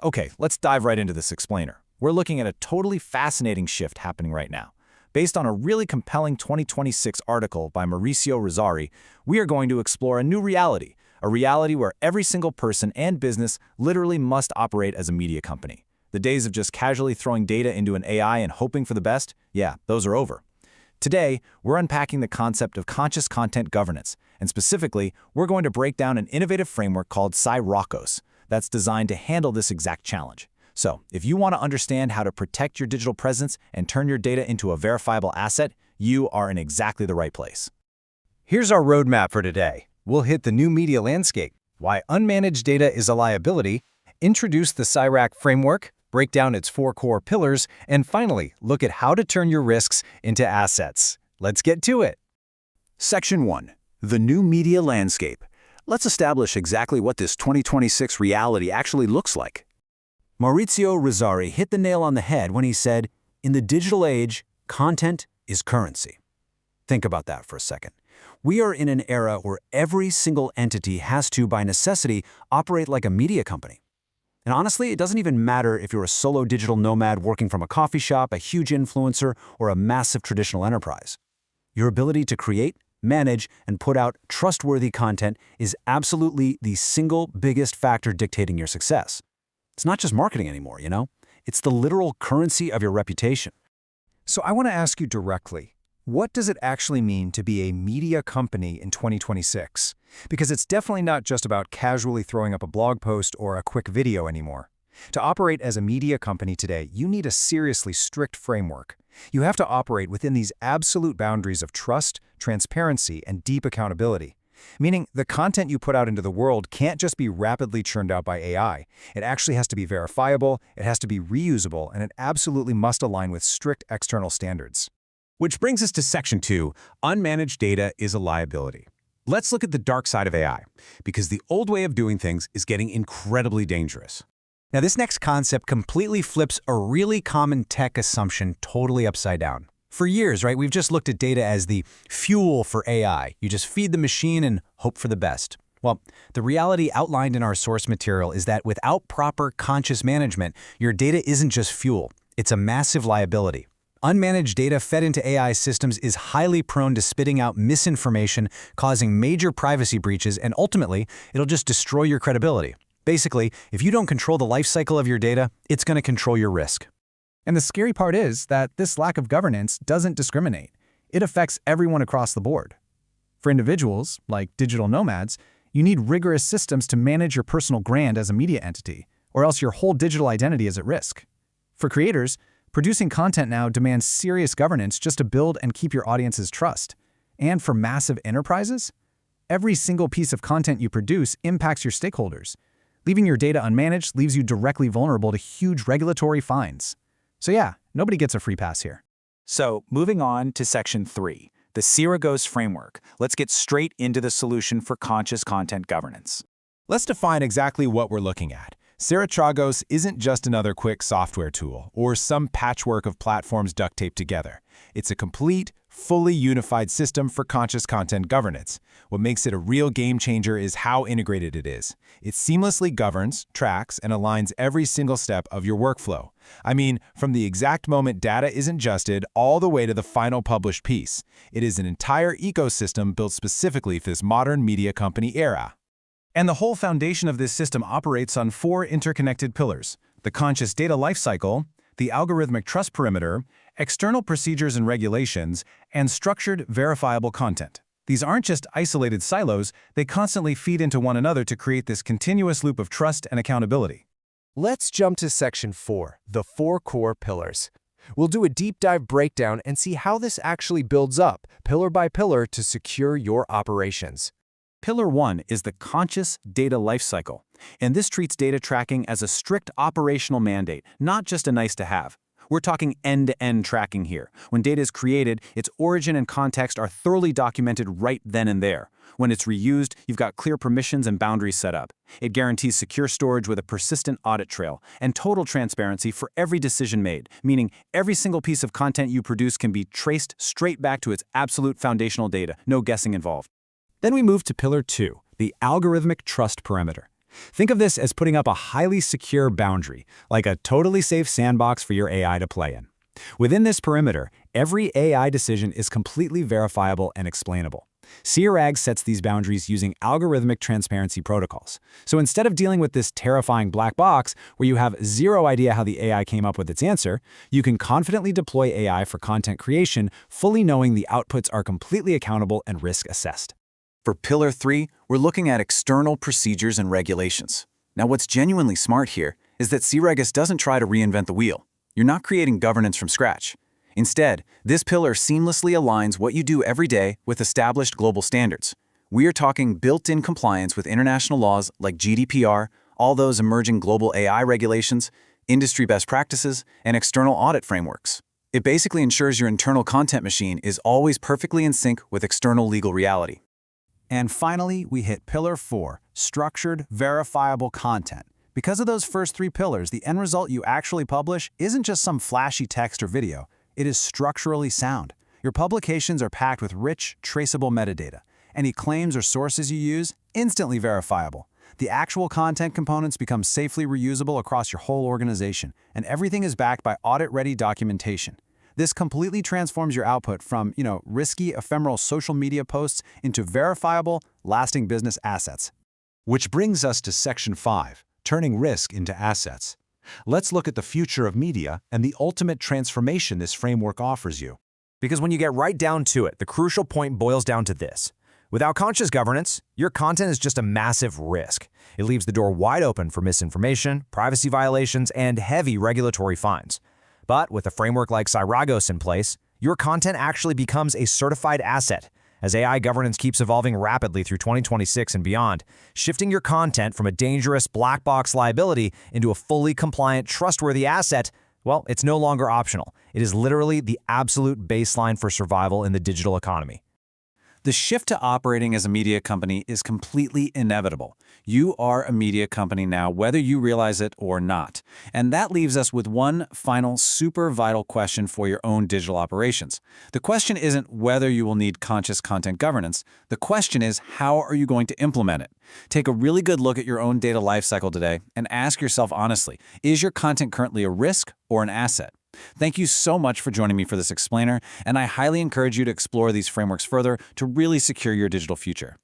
Okay, let's dive right into this explainer. We're looking at a totally fascinating shift happening right now. Based on a really compelling 2026 article by Mauricio Rizzari, we are going to explore a new reality, a reality where every single person and business literally must operate as a media company. The days of just casually throwing data into an AI and hoping for the best, yeah, those are over. Today, we're unpacking the concept of conscious content governance, and specifically, we're going to break down an innovative framework called SYRAG that's designed to handle this exact challenge. So, if you want to understand how to protect your digital presence and turn your data into a verifiable asset, you are in exactly the right place. Here's our roadmap for today. We'll hit the new media landscape, why unmanaged data is a liability, introduce the SYRAG framework, break down its 4 core pillars, and finally, look at how to turn your risks into assets. Let's get to it. Section 1. The new media landscape. Let's establish exactly what this 2026 reality actually looks like. Maurizio Rizzari hit the nail on the head when he said, "In the digital age, content is currency." Think about that for a second. We are in an era where every single entity has to, by necessity, operate like a media company. And honestly, it doesn't even matter if you're a solo digital nomad working from a coffee shop, a huge influencer, or a massive traditional enterprise. Your ability to create, manage, and put out trustworthy content is absolutely the single biggest factor dictating your success. It's not just marketing anymore, you know? It's the literal currency of your reputation. So I want to ask you directly, what does it actually mean to be a media company in 2026? Because it's definitely not just about casually throwing up a blog post or a quick video anymore. To operate as a media company today, you need a seriously strict framework. You have to operate within these absolute boundaries of trust, transparency, and deep accountability. Meaning, the content you put out into the world can't just be rapidly churned out by AI. It actually has to be verifiable, it has to be reusable, and it absolutely must align with strict external standards. Which brings us to Section 2, unmanaged data is a liability. Let's look at the dark side of AI, because the old way of doing things is getting incredibly dangerous. Now, this next concept completely flips a really common tech assumption totally upside down. For years, right, we've just looked at data as the fuel for AI. You just feed the machine and hope for the best. Well, the reality outlined in our source material is that without proper conscious management, your data isn't just fuel, it's a massive liability. Unmanaged data fed into AI systems is highly prone to spitting out misinformation, causing major privacy breaches, and ultimately, it'll just destroy your credibility. Basically, if you don't control the life cycle of your data, it's going to control your risk. And the scary part is that this lack of governance doesn't discriminate. It affects everyone across the board. For individuals, like digital nomads, you need rigorous systems to manage your personal brand as a media entity, or else your whole digital identity is at risk. For creators, producing content now demands serious governance just to build and keep your audience's trust. And for massive enterprises, every single piece of content you produce impacts your stakeholders. Leaving your data unmanaged leaves you directly vulnerable to huge regulatory fines. So yeah, nobody gets a free pass here. So, moving on to Section 3, the SYRAG framework. Let's get straight into the solution for conscious content governance. Let's define exactly what we're looking at. SYRAG isn't just another quick software tool or some patchwork of platforms duct taped together. It's a complete, fully unified system for conscious content governance. What makes it a real game changer is how integrated it is. It seamlessly governs, tracks, and aligns every single step of your workflow. I mean, from the exact moment data is ingested all the way to the final published piece. It is an entire ecosystem built specifically for this modern media company era. And the whole foundation of this system operates on 4 interconnected pillars: the conscious data lifecycle, the algorithmic trust perimeter, external procedures and regulations, and structured, verifiable content. These aren't just isolated silos, they constantly feed into one another to create this continuous loop of trust and accountability. Let's jump to Section 4, the 4 core pillars. We'll do a deep dive breakdown and see how this actually builds up, pillar by pillar, to secure your operations. Pillar 1 is the conscious data lifecycle, and this treats data tracking as a strict operational mandate, not just a nice-to-have. We're talking end-to-end tracking here. When data is created, its origin and context are thoroughly documented right then and there. When it's reused, you've got clear permissions and boundaries set up. It guarantees secure storage with a persistent audit trail and total transparency for every decision made, meaning every single piece of content you produce can be traced straight back to its absolute foundational data, no guessing involved. Then we move to Pillar 2, the algorithmic trust perimeter. Think of this as putting up a highly secure boundary, like a totally safe sandbox for your AI to play in. Within this perimeter, every AI decision is completely verifiable and explainable. SYRAG sets these boundaries using algorithmic transparency protocols. So instead of dealing with this terrifying black box where you have zero idea how the AI came up with its answer, you can confidently deploy AI for content creation, fully knowing the outputs are completely accountable and risk assessed. For Pillar 3, we're looking at external procedures and regulations. Now, what's genuinely smart here is that SYRAG doesn't try to reinvent the wheel. You're not creating governance from scratch. Instead, this pillar seamlessly aligns what you do every day with established global standards. We are talking built-in compliance with international laws like GDPR, all those emerging global AI regulations, industry best practices, and external audit frameworks. It basically ensures your internal content machine is always perfectly in sync with external legal reality. And finally, we hit Pillar 4, structured, verifiable content. Because of those first 3 pillars, the end result you actually publish isn't just some flashy text or video. It is structurally sound. Your publications are packed with rich, traceable metadata. Any claims or sources you use, instantly verifiable. The actual content components become safely reusable across your whole organization, and everything is backed by audit-ready documentation. This completely transforms your output from, risky, ephemeral social media posts into verifiable, lasting business assets. Which brings us to Section 5, turning risk into assets. Let's look at the future of media and the ultimate transformation this framework offers you. Because when you get right down to it, the crucial point boils down to this. Without conscious governance, your content is just a massive risk. It leaves the door wide open for misinformation, privacy violations, and heavy regulatory fines. But with a framework like SYRAG in place, your content actually becomes a certified asset. As AI governance keeps evolving rapidly through 2026 and beyond, shifting your content from a dangerous black box liability into a fully compliant, trustworthy asset, well, it's no longer optional. It is literally the absolute baseline for survival in the digital economy. The shift to operating as a media company is completely inevitable. You are a media company now, whether you realize it or not. And that leaves us with one final super vital question for your own digital operations. The question isn't whether you will need conscious content governance. The question is, how are you going to implement it? Take a really good look at your own data lifecycle today and ask yourself honestly, is your content currently a risk or an asset? Thank you so much for joining me for this explainer, and I highly encourage you to explore these frameworks further to really secure your digital future.